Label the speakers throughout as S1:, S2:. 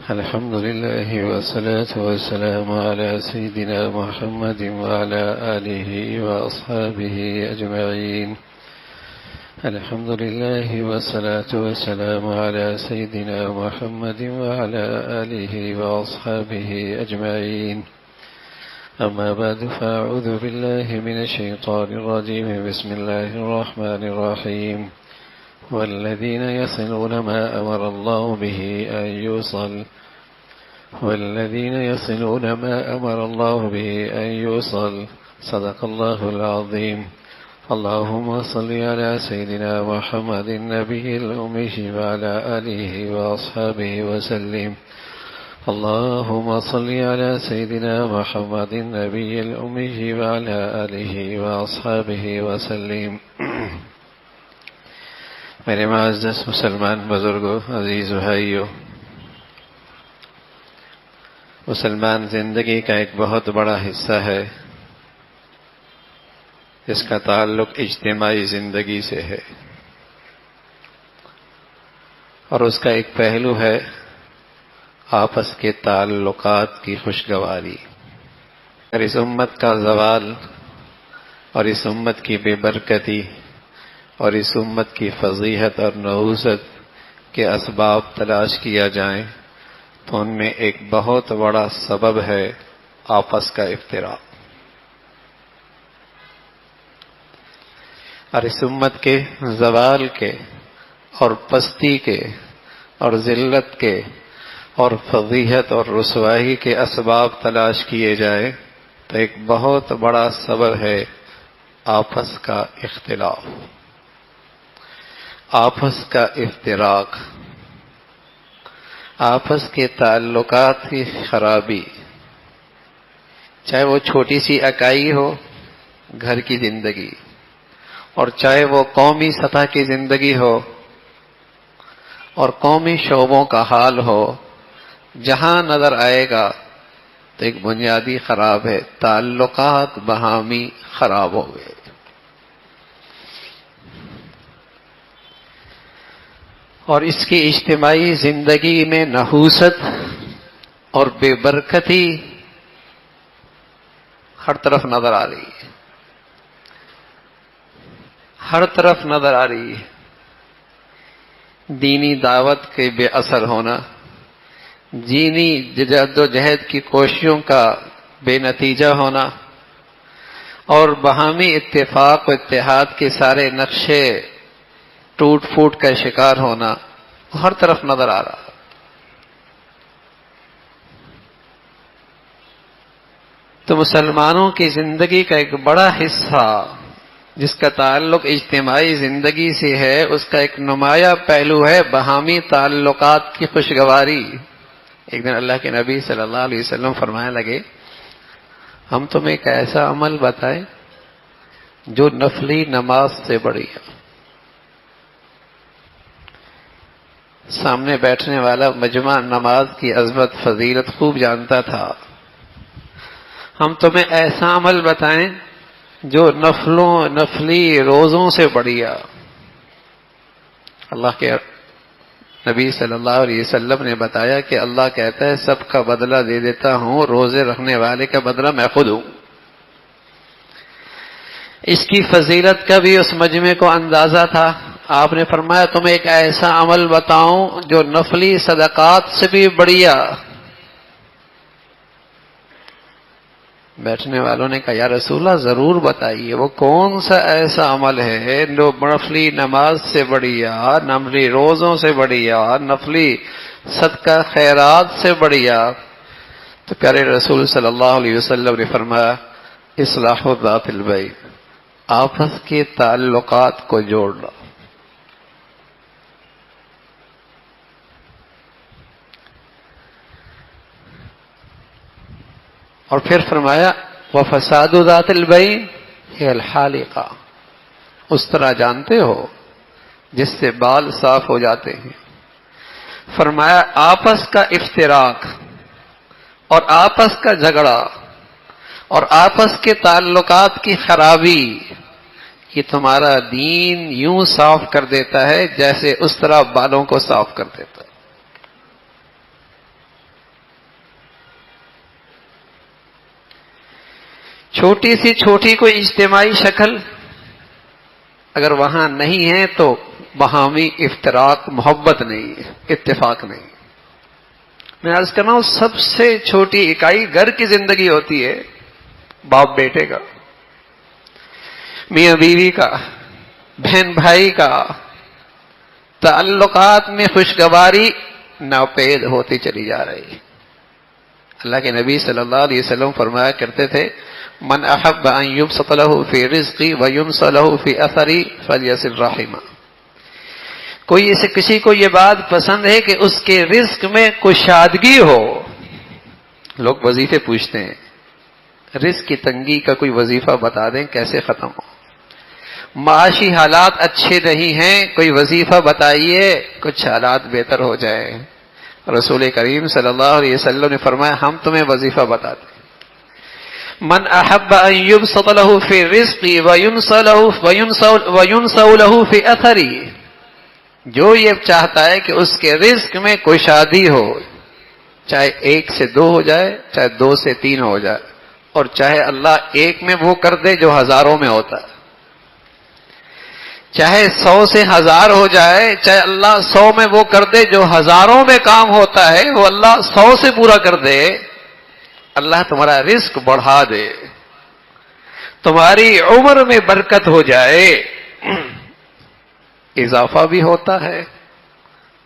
S1: الحمد لله والصلاة والسلام على سيدنا محمد وعلى آله وأصحابه أجمعين. الحمد لله والصلاة والسلام على سيدنا محمد وعلى آله وأصحابه أجمعين. أما بعد فأعوذ بالله من الشيطان الرجيم. بسم الله الرحمن الرحيم. والذين يصلون ما أمر الله به أن يوصل صدق الله العظيم. اللهم صل على سيدنا محمد النبي الأمي وعلى آله وأصحابه وسلم. اللهم صل على سيدنا محمد النبي الأمي وعلى آله وأصحابه وسلم. میرے معزز مسلمان بزرگوں، عزیز بھائیوں، مسلمان زندگی کا ایک بہت بڑا حصہ ہے جس کا تعلق اجتماعی زندگی سے ہے، اور اس کا ایک پہلو ہے آپس کے تعلقات کی خوشگواری. اور اس امت کا زوال اور اس امت کی بے برکتی اور اس امت کی فضیحت اور نحوست کے اسباب تلاش کیا جائیں تو ان میں ایک بہت بڑا سبب ہے آپس کا افتراق. اور اس امت کے زوال کے اور پستی کے اور ذلت کے اور فضیحت اور رسوائی کے اسباب تلاش کیے جائیں تو ایک بہت بڑا سبب ہے آپس کا اختلاف، آپس کا افتراق، آپس کے تعلقات کی خرابی، چاہے وہ چھوٹی سی اکائی ہو گھر کی زندگی، اور چاہے وہ قومی سطح کی زندگی ہو اور قومی شعبوں کا حال ہو. جہاں نظر آئے گا تو ایک بنیادی خراب ہے، تعلقات باہمی خراب ہو گئے. اور اس کی اجتماعی زندگی میں نحوست اور بے برکتی ہر طرف نظر آ رہی ہے، ہر طرف نظر آ رہی ہے. دینی دعوت کے بے اثر ہونا، دینی جد و جہد کی کوششوں کا بے نتیجہ ہونا، اور باہمی اتفاق و اتحاد کے سارے نقشے ٹوٹ پھوٹ کا شکار ہونا ہر طرف نظر آ رہا. تو مسلمانوں کی زندگی کا ایک بڑا حصہ جس کا تعلق اجتماعی زندگی سے ہے، اس کا ایک نمایاں پہلو ہے باہمی تعلقات کی خوشگواری. ایک دن اللہ کے نبی صلی اللہ علیہ وسلم فرمانے لگے، ہم تمہیں ایک ایسا عمل بتائیں جو نفلی نماز سے بڑی ہے. سامنے بیٹھنے والا مجمع نماز کی عظمت فضیلت خوب جانتا تھا. ہم تمہیں ایسا عمل بتائیں جو نفلی روزوں سے بڑھیا. اللہ کے نبی صلی اللہ علیہ وسلم نے بتایا کہ اللہ کہتا ہے سب کا بدلہ دے دیتا ہوں، روزے رکھنے والے کا بدلہ میں خود ہوں. اس کی فضیلت کا بھی اس مجمع کو اندازہ تھا. آپ نے فرمایا تمہیں ایک ایسا عمل بتاؤں جو نفلی صدقات سے بھی بڑھیا. بیٹھنے والوں نے کہا یا رسول اللہ ضرور بتائیے، وہ کون سا ایسا عمل ہے جو نفلی نماز سے بڑھیا، نفلی روزوں سے بڑھیا، نفلی صدقہ خیرات سے بڑھیا. تو پیارے رسول صلی اللہ علیہ وسلم نے فرمایا اصلاح ذات البین، آپس کے تعلقات کو جوڑنا. اور پھر فرمایا وَفَسَادُ ذَاتِ الْبَيْنِ هِيَ الْحَالِقَةُ، اس طرح جانتے ہو جس سے بال صاف ہو جاتے ہیں. فرمایا آپس کا افتراق اور آپس کا جھگڑا اور آپس کے تعلقات کی خرابی کہ تمہارا دین یوں صاف کر دیتا ہے جیسے اس طرح بالوں کو صاف کر دیتا ہے. چھوٹی سی چھوٹی کوئی اجتماعی شکل اگر وہاں نہیں ہے تو باہمی افتراق محبت نہیں ہے، اتفاق نہیں۔ میں عرض کرنا ہوں سب سے چھوٹی اکائی گھر کی زندگی ہوتی ہے، باپ بیٹے کا، میاں بیوی کا، بہن بھائی کا، تعلقات میں خوشگواری ناپید ہوتی چلی جا رہی ہے۔ اللہ کے نبی صلی اللہ علیہ وسلم فرمایا کرتے تھے من احب ان یبسط له فی رزقی وینسى له فی اثری فلیصل رحمہ۔ کوئی اسے کسی کو یہ بات پسند ہے کہ اس کے رزق میں کشادگی ہو۔ لوگ وظیفے پوچھتے ہیں، رزق کی تنگی کا کوئی وظیفہ بتا دیں کیسے ختم ہو۔ معاشی حالات اچھے نہیں ہیں، کوئی وظیفہ بتائیے کچھ حالات بہتر ہو جائے۔ رسول کریم صلی اللہ علیہ وسلم نے فرمایا ہم تمہیں وظیفہ بتاتے ہیں، من احب ان یبسط له فی رزقی وینسى له فی اثری، جو یہ چاہتا ہے کہ اس کے رزق میں کشادی ہو، چاہے 1 سے 2 ہو جائے، چاہے 2 سے 3 ہو جائے، اور چاہے اللہ 1 میں وہ کر دے جو ہزاروں میں ہوتا ہے، چاہے 100 سے 1000 ہو جائے، چاہے اللہ 100 میں وہ کر دے جو ہزاروں میں کام ہوتا ہے، وہ اللہ 100 سے پورا کر دے، اللہ تمہارا رزق بڑھا دے، تمہاری عمر میں برکت ہو جائے، اضافہ بھی ہوتا ہے،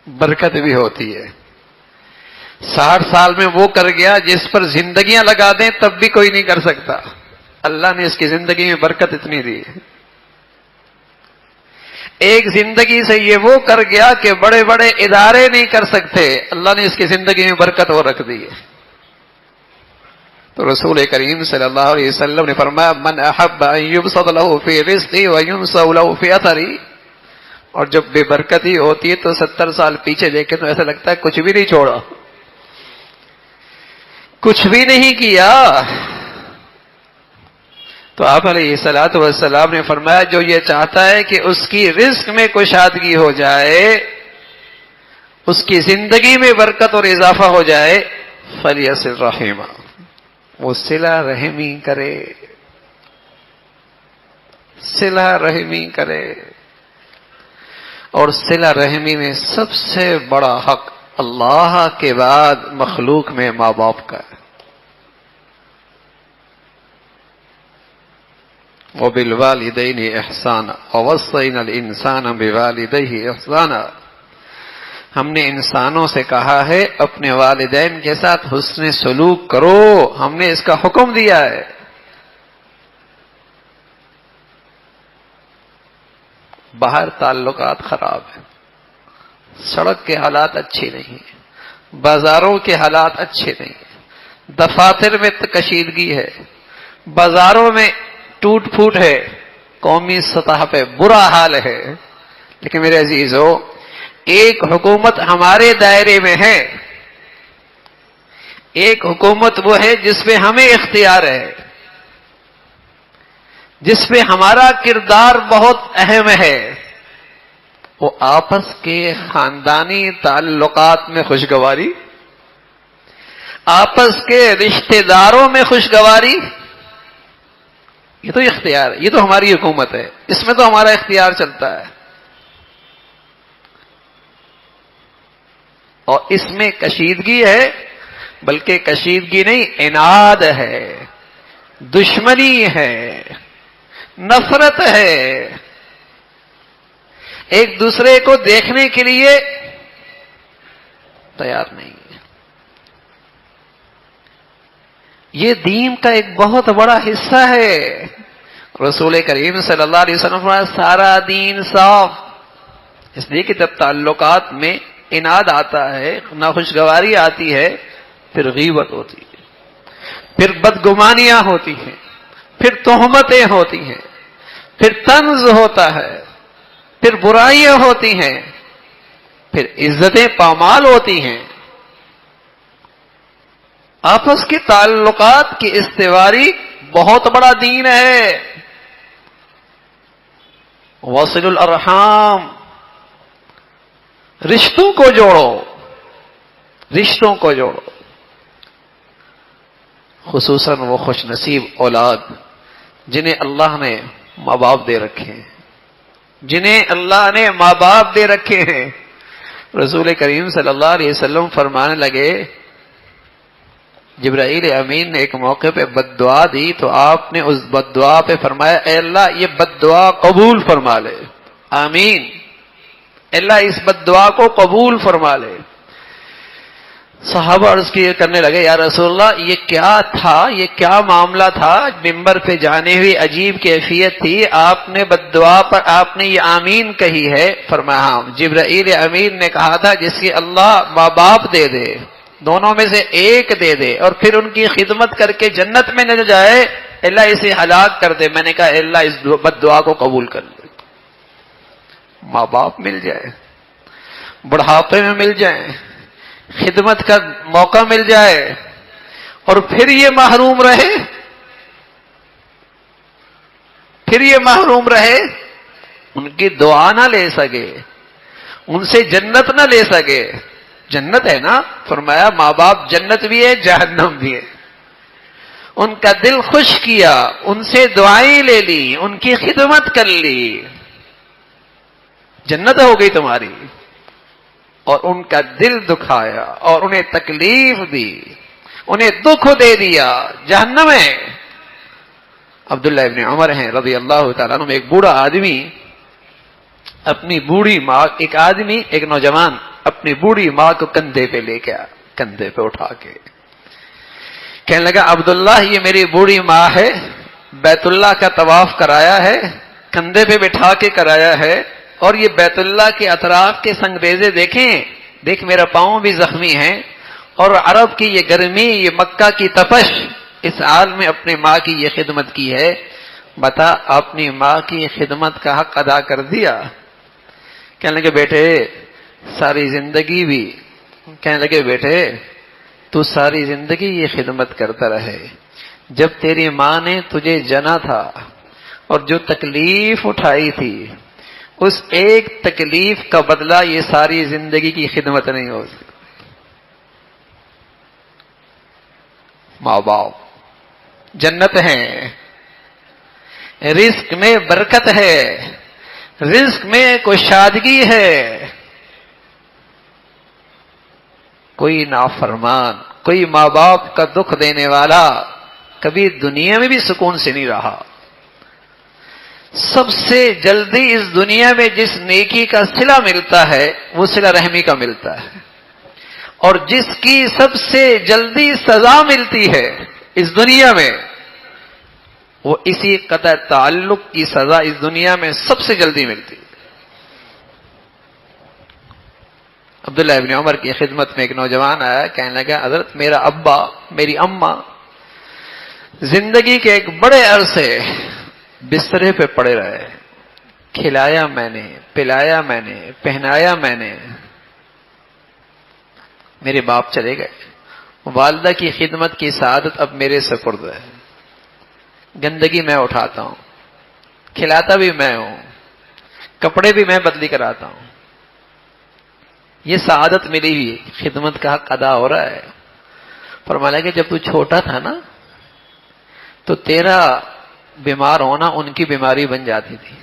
S1: برکت بھی ہوتی ہے۔ 60 سال میں وہ کر گیا جس پر زندگیاں لگا دیں تب بھی کوئی نہیں کر سکتا، اللہ نے اس کی زندگی میں برکت اتنی دی۔ ایک زندگی سے یہ وہ کر گیا کہ بڑے بڑے ادارے نہیں کر سکتے، اللہ نے اس کی زندگی میں برکت اور رکھ دی ہے۔ تو رسول کریم صلی اللہ علیہ وسلم نے فرمایا من احب ان یبسط له فی رزقی وینسى له فی اثری، اور جب بے برکتی ہوتی ہے تو 70 سال پیچھے دیکھے تو ایسا لگتا ہے کچھ بھی نہیں چھوڑا، کچھ بھی نہیں کیا۔ تو آپ علیہ الصلوۃ والسلام نے فرمایا جو یہ چاہتا ہے کہ اس کی رزق میں کشادگی ہو جائے، اس کی زندگی میں برکت اور اضافہ ہو جائے، فلیصل رحمہ، وہ صلہ رحمی کرے، صلہ رحمی کرے۔ اور صلہ رحمی میں سب سے بڑا حق اللہ کے بعد مخلوق میں ماں باپ کا ہے۔ وَبِالْوَالِدَيْنِ إِحْسَانًا وَوَصَّيْنَا الْإِنسَانَ بِوَالِدَيْهِ إِحْسَانًا، ہم نے انسانوں سے کہا ہے اپنے والدین کے ساتھ حسن سلوک کرو، ہم نے اس کا حکم دیا ہے۔ باہر تعلقات خراب ہیں، سڑک کے حالات اچھے نہیں ہیں، بازاروں کے حالات اچھے نہیں ہیں، دفاتر میں کشیدگی ہے، بازاروں میں ٹوٹ پھوٹ ہے، قومی سطح پہ برا حال ہے۔ لیکن میرے عزیزو، ایک حکومت ہمارے دائرے میں ہے، ایک حکومت وہ ہے جس پہ ہمیں اختیار ہے، جس پہ ہمارا کردار بہت اہم ہے، وہ آپس کے خاندانی تعلقات میں خوشگواری، آپس کے رشتہ داروں میں خوشگواری، یہ تو اختیار ہے، یہ تو ہماری حکومت ہے، اس میں تو ہمارا اختیار چلتا ہے۔ اور اس میں کشیدگی ہے، بلکہ کشیدگی نہیں، عناد ہے، دشمنی ہے، نفرت ہے، ایک دوسرے کو دیکھنے کے لیے تیار نہیں ہے۔ یہ دین کا ایک بہت بڑا حصہ ہے۔ رسول کریم صلی اللہ علیہ وسلم فرمایا سارا دین صاف، اس لیے کہ جب تعلقات میں عناد آتا ہے، ناخوشگواری آتی ہے، پھر غیبت ہوتی ہے، پھر بدگمانیاں ہوتی ہیں، پھر تہمتیں ہوتی ہیں، پھر طنز ہوتا ہے، پھر برائیاں ہوتی ہیں، پھر عزتیں پامال ہوتی ہیں۔ آپس کے تعلقات کی استواری بہت بڑا دین ہے۔ وصل الارحام، رشتوں کو جوڑو، رشتوں کو جوڑو، خصوصاً وہ خوش نصیب اولاد جنہیں اللہ نے ماں باپ دے رکھے ہیں، جنہیں اللہ نے ماں باپ دے رکھے ہیں۔ رسول کریم صلی اللہ علیہ وسلم فرمانے لگے، جبرائیل امین نے ایک موقع پہ بد دعا دی تو آپ نے اس بد دعا پہ فرمایا، اے اللہ یہ بد دعا قبول فرما لے، آمین، اللہ اس بد دعا کو قبول فرما لے۔ صحابہ عرض کرنے لگے، یا رسول اللہ یہ کیا تھا، یہ کیا معاملہ تھا؟ ممبر پہ جانے ہوئی عجیب کیفیت تھی، آپ نے بد دعا پر آپ نے یہ آمین کہی ہے؟ فرمایا ہاں، جبرائیل امین نے کہا تھا جس کی اللہ ماں باپ دے دے، دونوں میں سے ایک دے دے اور پھر ان کی خدمت کر کے جنت میں نہ جائے، اللہ اسے ہلاک کر دے۔ میں نے کہا اللہ اس بد دعا کو قبول کر لے۔ ماں باپ مل جائے، بڑھاپے میں مل جائیں، خدمت کا موقع مل جائے اور پھر یہ محروم رہے، پھر یہ محروم رہے، ان کی دعا نہ لے سکے، ان سے جنت نہ لے سکے۔ جنت ہے نا، فرمایا ماں باپ جنت بھی ہے جہنم بھی ہے۔ ان کا دل خوش کیا، ان سے دعائیں لے لی، ان کی خدمت کر لی، جنت ہو گئی تمہاری، اور ان کا دل دکھایا اور انہیں تکلیف دی، انہیں دکھ دے دیا، جہنم ہے۔ عبداللہ ابن عمر ہیں رضی اللہ تعالیٰ عنہ، ایک بوڑھا آدمی اپنی بوڑھی ماں، ایک نوجوان اپنی بوڑھی ماں کو کندھے پہ لے کے، کندھے پہ اٹھا کے کہنے لگا، عبداللہ یہ میری بوڑھی ماں ہے، بیت اللہ کا طواف کرایا ہے، کندھے پہ بٹھا کے کرایا ہے، اور یہ بیت اللہ کے اطراف کے سنگریزے دیکھیں، دیکھ میرا پاؤں بھی زخمی ہے، اور عرب کی یہ گرمی، یہ مکہ کی تپش، اس حال میں اپنے ماں کی یہ خدمت کی ہے، بتا اپنی ماں کی خدمت کا حق ادا کر دیا؟ کہنے لگے بیٹے ساری زندگی بھی، کہنے لگے بیٹے تو ساری زندگی یہ خدمت کرتا رہے، جب تیری ماں نے تجھے جنا تھا اور جو تکلیف اٹھائی تھی، اس ایک تکلیف کا بدلہ یہ ساری زندگی کی خدمت نہیں ہو سکتی۔ ماں باپ جنت ہے، رزق میں برکت ہے، رزق میں کشادگی ہے۔ کوئی نافرمان، کوئی ماں باپ کا دکھ دینے والا کبھی دنیا میں بھی سکون سے نہیں رہا۔ سب سے جلدی اس دنیا میں جس نیکی کا صلہ ملتا ہے وہ صلہ رحمی کا ملتا ہے، اور جس کی سب سے جلدی سزا ملتی ہے اس دنیا میں وہ اسی قطع تعلق کی سزا اس دنیا میں سب سے جلدی ملتی ہے۔ عبداللہ ابن عمر کی خدمت میں ایک نوجوان آیا، کہنے لگا حضرت میرا ابا، میری اماں زندگی کے ایک بڑے عرصے بسترے پہ پڑے رہے، کھلایا میں نے، پلایا میں نے، پہنایا میں نے، میرے باپ چلے گئے، والدہ کی خدمت کی سعادت اب میرے سپرد ہے، گندگی میں اٹھاتا ہوں، کھلاتا بھی میں ہوں، کپڑے بھی میں بدلی کراتا ہوں، یہ سعادت ملی ہوئی، خدمت کا حق ادا ہو رہا ہے۔ فرمایا کہ جب تو چھوٹا تھا نا تو تیرا بیمار ہونا ان کی بیماری بن جاتی تھی،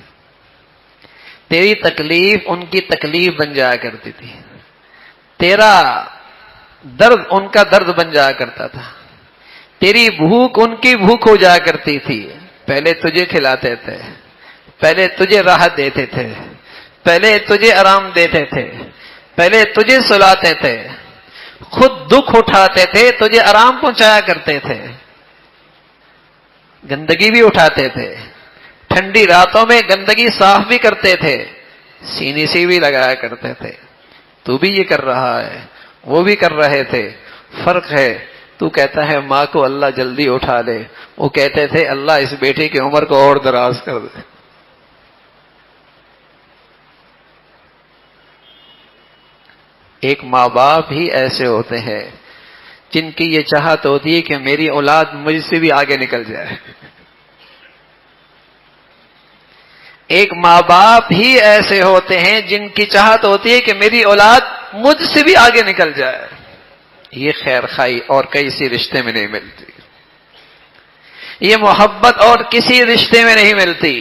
S1: تیری تکلیف ان کی تکلیف بن جایا کرتی تھی، تیرا درد ان کا درد بن جایا کرتا تھا، تیری بھوک ان کی بھوک ہو جایا کرتی تھی۔ پہلے تجھے کھلاتے تھے، پہلے تجھے راحت دیتے تھے، پہلے تجھے آرام دیتے تھے، پہلے تجھے سلاتے تھے، خود دکھ اٹھاتے تھے، تجھے آرام پہنچایا کرتے تھے، گندگی بھی اٹھاتے تھے، ٹھنڈی راتوں میں گندگی صاف بھی کرتے تھے، سینے سے بھی لگایا کرتے تھے۔ تو بھی یہ کر رہا ہے، وہ بھی کر رہے تھے، فرق ہے تو کہتا ہے ماں کو اللہ جلدی اٹھا لے، وہ کہتے تھے اللہ اس بیٹے کی عمر کو اور دراز کر دے۔ ایک ماں باپ ہی ایسے ہوتے ہیں جن کی یہ چاہت ہوتی ہے کہ میری اولاد مجھ سے بھی آگے نکل جائے۔ ایک ماں باپ ہی ایسے ہوتے ہیں جن کی چاہت ہوتی ہے کہ میری اولاد مجھ سے بھی آگے نکل جائے۔ یہ خیر خائی اور کسی رشتے میں نہیں ملتی۔ یہ محبت اور کسی رشتے میں نہیں ملتی۔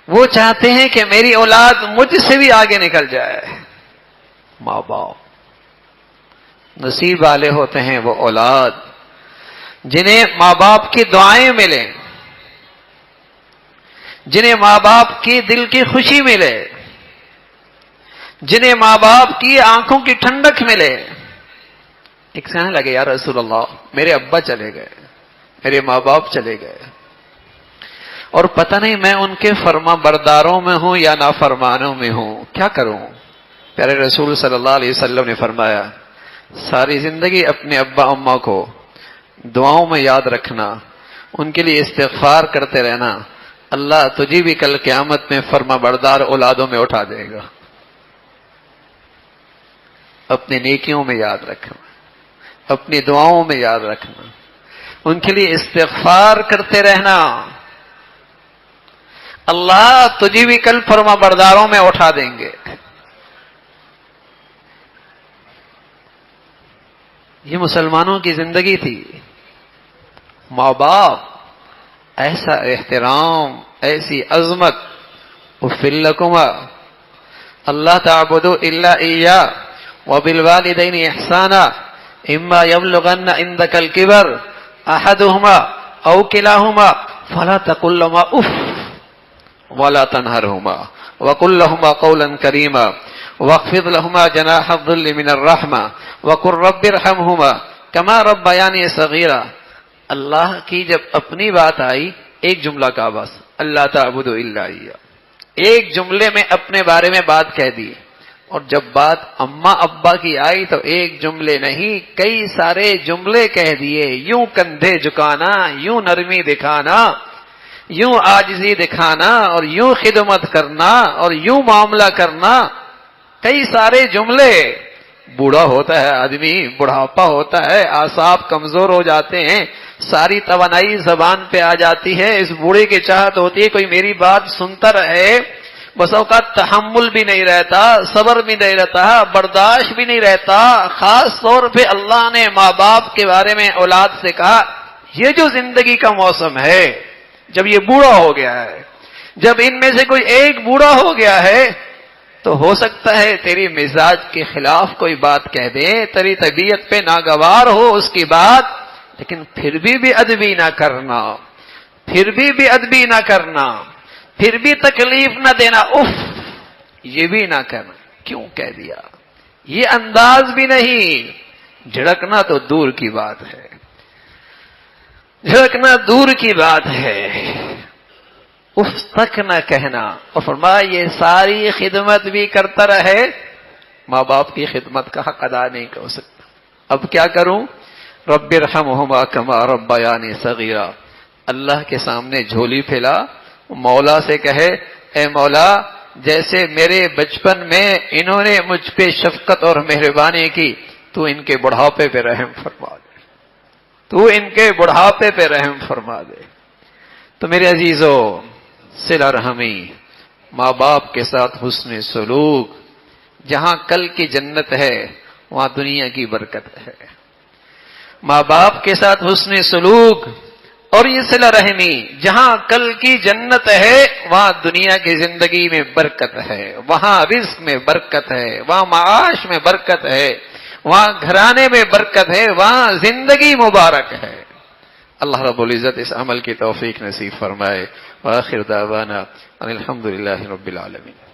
S1: وہ چاہتے ہیں کہ میری اولاد مجھ سے بھی آگے نکل جائے۔ ماں باپ نصیب والے ہوتے ہیں وہ اولاد جنہیں ماں باپ کی دعائیں ملیں، جنہیں ماں باپ کی دل کی خوشی ملے، جنہیں ماں باپ کی آنکھوں کی ٹھنڈک ملے۔ ایک کہنے لگے یا رسول اللہ میرے ابا چلے گئے، میرے ماں باپ چلے گئے، اور پتہ نہیں میں ان کے فرما برداروں میں ہوں یا نافرمانوں میں ہوں، کیا کروں؟ پیارے رسول صلی اللہ علیہ وسلم نے فرمایا ساری زندگی اپنے ابا اماں کو دعاؤں میں یاد رکھنا، ان کے لیے استغفار کرتے رہنا، اللہ تجھے بھی کل قیامت میں فرما بردار اولادوں میں اٹھا دے گا۔ اپنی نیکیوں میں یاد رکھنا، اپنی دعاؤں میں یاد رکھنا، ان کے لیے استغفار کرتے رہنا، اللہ تجھے بھی کل فرما برداروں میں اٹھا دیں گے۔ یہ مسلمانوں کی زندگی تھی۔ ماں باپ ایسا احترام، ایسی عظمت، اُفِّ لَكُمَا اللہ تعبدوا الا اياه وبالوالدين احسانا اما يبلغن عندك الكبر احدهما او كلاهما فلا تقل لهما اف ولا تنهرهما وقل لهما قولا كريما واخفض لهما جناح الذل من الرحمة وقل رب ارحمهما كما ربياني صغيرا۔ اللہ کی جب اپنی بات آئی ایک جملہ کا بس اللہ تعبدوا الا اياه، ایک جملے میں اپنے بارے میں بات کہہ دی، اور جب بات اماں ابا کی آئی تو ایک جملے نہیں کئی سارے جملے کہہ دیے، یوں کندھے جھکانا، یوں نرمی دکھانا، یوں عاجزی دکھانا، اور یوں خدمت کرنا، اور یوں معاملہ کرنا، کئی سارے جملے۔ بوڑھا ہوتا ہے آدمی، بڑھاپا ہوتا ہے، اعصاب کمزور ہو جاتے ہیں، ساری توانائی زبان پہ آ جاتی ہے، اس بوڑھے کی چاہت ہوتی ہے کوئی میری بات سنتا رہے، بس اوقات تحمل بھی نہیں رہتا، صبر بھی نہیں رہتا، برداشت بھی نہیں رہتا۔ خاص طور پہ اللہ نے ماں باپ کے بارے میں اولاد سے کہا یہ جو زندگی کا موسم ہے، جب یہ بوڑھا ہو گیا ہے، جب ان میں سے کوئی ایک بوڑھا ہو گیا ہے تو ہو سکتا ہے تیری مزاج کے خلاف کوئی بات کہہ دے، تیری طبیعت پہ ناگوار ہو اس کی بات، لیکن پھر بھی ادبی نہ کرنا، پھر بھی ادبی نہ کرنا، پھر بھی تکلیف نہ دینا، اف یہ بھی نہ کرنا، کیوں کہہ دیا، یہ انداز بھی نہیں۔ جھڑکنا تو دور کی بات ہے، جھڑکنا دور کی بات ہے، اف تک نہ کہنا۔ اور فرمایا یہ ساری خدمت بھی کرتا رہے، ماں باپ کی خدمت کا حق ادا نہیں کر سکتا۔ اب کیا کروں؟ رب ارحمہما کما ربیانی صغیرا، اللہ کے سامنے جھولی پھیلا، مولا سے کہے اے مولا جیسے میرے بچپن میں انہوں نے مجھ پہ شفقت اور مہربانی کی، تو ان کے بڑھاپے پہ رحم فرما دے، تو ان کے بڑھاپے پہ رحم فرما دے۔ تو میرے عزیزو، صلہ رحمی، ماں باپ کے ساتھ حسن سلوک، جہاں کل کی جنت ہے وہاں دنیا کی برکت ہے۔ ماں باپ کے ساتھ حسن سلوک اور یہ صلہ رحمی، جہاں کل کی جنت ہے وہاں دنیا کی زندگی میں برکت ہے، وہاں رزق میں برکت ہے، وہاں معاش میں برکت ہے، وہاں گھرانے میں برکت ہے، وہاں زندگی مبارک ہے۔ اللہ رب العزت اس عمل کی توفیق نصیب فرمائے۔ وآخر دعوانا ان الحمد للہ رب العالمین۔